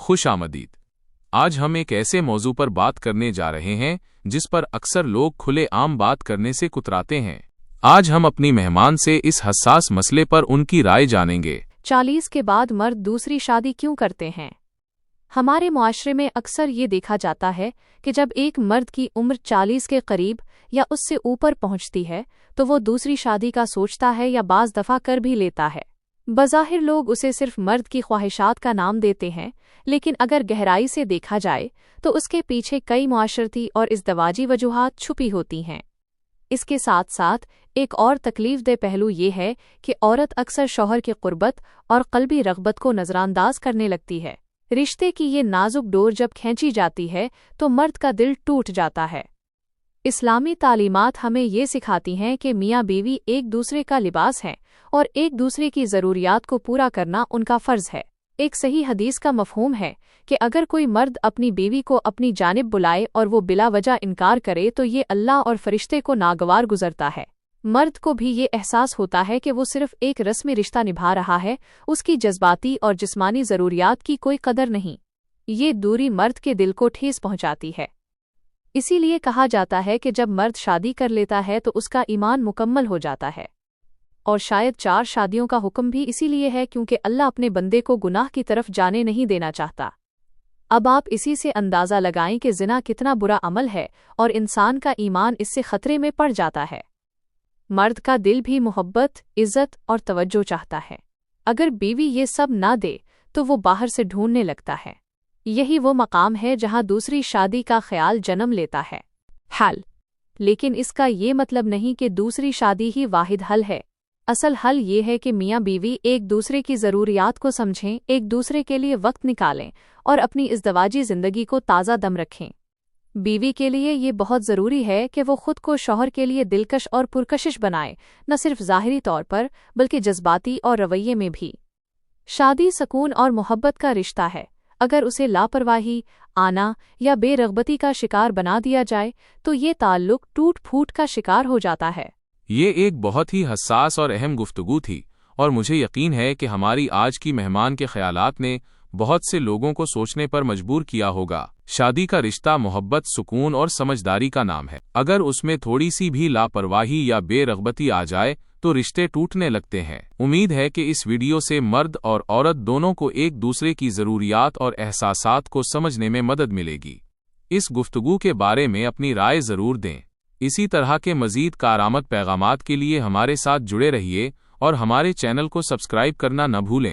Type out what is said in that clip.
خوش آمدید۔ آج ہم ایک ایسے موضوع پر بات کرنے جا رہے ہیں جس پر اکثر لوگ کھلے عام بات کرنے سے کتراتے ہیں۔ آج ہم اپنی مہمان سے اس حساس مسئلے پر ان کی رائے جانیں گے۔ 40 کے بعد مرد دوسری شادی کیوں کرتے ہیں؟ ہمارے معاشرے میں اکثر یہ دیکھا جاتا ہے کہ جب ایک مرد کی عمر 40 کے قریب یا اس سے اوپر پہنچتی ہے تو وہ دوسری شادی کا سوچتا ہے یا بعض دفعہ کر بھی لیتا ہے۔ بظاہر لوگ اسے صرف مرد کی خواہشات کا نام دیتے ہیں، لیکن اگر گہرائی سے دیکھا جائے تو اس کے پیچھے کئی معاشرتی اور ازدواجی وجوہات چھپی ہوتی ہیں۔ اس کے ساتھ ساتھ ایک اور تکلیف دہ پہلو یہ ہے کہ عورت اکثر شوہر کی قربت اور قلبی رغبت کو نظر انداز کرنے لگتی ہے۔ رشتے کی یہ نازک ڈور جب کھینچی جاتی ہے تو مرد کا دل ٹوٹ جاتا ہے۔ اسلامی تعلیمات ہمیں یہ سکھاتی ہیں کہ میاں بیوی ایک دوسرے کا لباس ہیں اور ایک دوسرے کی ضروریات کو پورا کرنا ان کا فرض ہے۔ ایک صحیح حدیث کا مفہوم ہے کہ اگر کوئی مرد اپنی بیوی کو اپنی جانب بلائے اور وہ بلا وجہ انکار کرے تو یہ اللہ اور فرشتے کو ناگوار گزرتا ہے۔ مرد کو بھی یہ احساس ہوتا ہے کہ وہ صرف ایک رسمی رشتہ نبھا رہا ہے، اس کی جذباتی اور جسمانی ضروریات کی کوئی قدر نہیں۔ یہ دوری مرد کے دل کو ٹھیس پہنچاتی ہے۔ اسی لیے کہا جاتا ہے کہ جب مرد شادی کر لیتا ہے تو اس کا ایمان مکمل ہو جاتا ہے، اور شاید 4 شادیوں کا حکم بھی اسی لیے ہے کیونکہ اللہ اپنے بندے کو گناہ کی طرف جانے نہیں دینا چاہتا۔ اب آپ اسی سے اندازہ لگائیں کہ زنا کتنا برا عمل ہے اور انسان کا ایمان اس سے خطرے میں پڑ جاتا ہے۔ مرد کا دل بھی محبت، عزت اور توجہ چاہتا ہے۔ اگر بیوی یہ سب نہ دے تو وہ باہر سے ڈھونڈنے لگتا ہے۔ یہی وہ مقام ہے جہاں دوسری شادی کا خیال جنم لیتا ہے۔ حل، لیکن اس کا یہ مطلب نہیں کہ دوسری شادی ہی واحد حل ہے۔ اصل حل یہ ہے کہ میاں بیوی ایک دوسرے کی ضروریات کو سمجھیں، ایک دوسرے کے لیے وقت نکالیں اور اپنی ازدواجی زندگی کو تازہ دم رکھیں۔ بیوی کے لیے یہ بہت ضروری ہے کہ وہ خود کو شوہر کے لیے دلکش اور پرکشش بنائے، نہ صرف ظاہری طور پر بلکہ جذباتی اور رویے میں بھی۔ شادی سکون اور محبت کا رشتہ ہے۔ اگر اسے لاپرواہی، آنا یا بے رغبتی کا شکار بنا دیا جائے تو یہ تعلق ٹوٹ پھوٹ کا شکار ہو جاتا ہے۔ یہ ایک بہت ہی حساس اور اہم گفتگو تھی، اور مجھے یقین ہے کہ ہماری آج کی مہمان کے خیالات نے بہت سے لوگوں کو سوچنے پر مجبور کیا ہوگا۔ شادی کا رشتہ محبت، سکون اور سمجھداری کا نام ہے۔ اگر اس میں تھوڑی سی بھی لاپرواہی یا بے رغبتی آ جائے تو رشتے ٹوٹنے لگتے ہیں۔ امید ہے کہ اس ویڈیو سے مرد اور عورت دونوں کو ایک دوسرے کی ضروریات اور احساسات کو سمجھنے میں مدد ملے گی۔ اس گفتگو کے بارے میں اپنی رائے ضرور دیں۔ اسی طرح کے مزید کارآمد پیغامات کے لیے ہمارے ساتھ جڑے رہیے اور ہمارے چینل کو سبسکرائب کرنا نہ بھولیں۔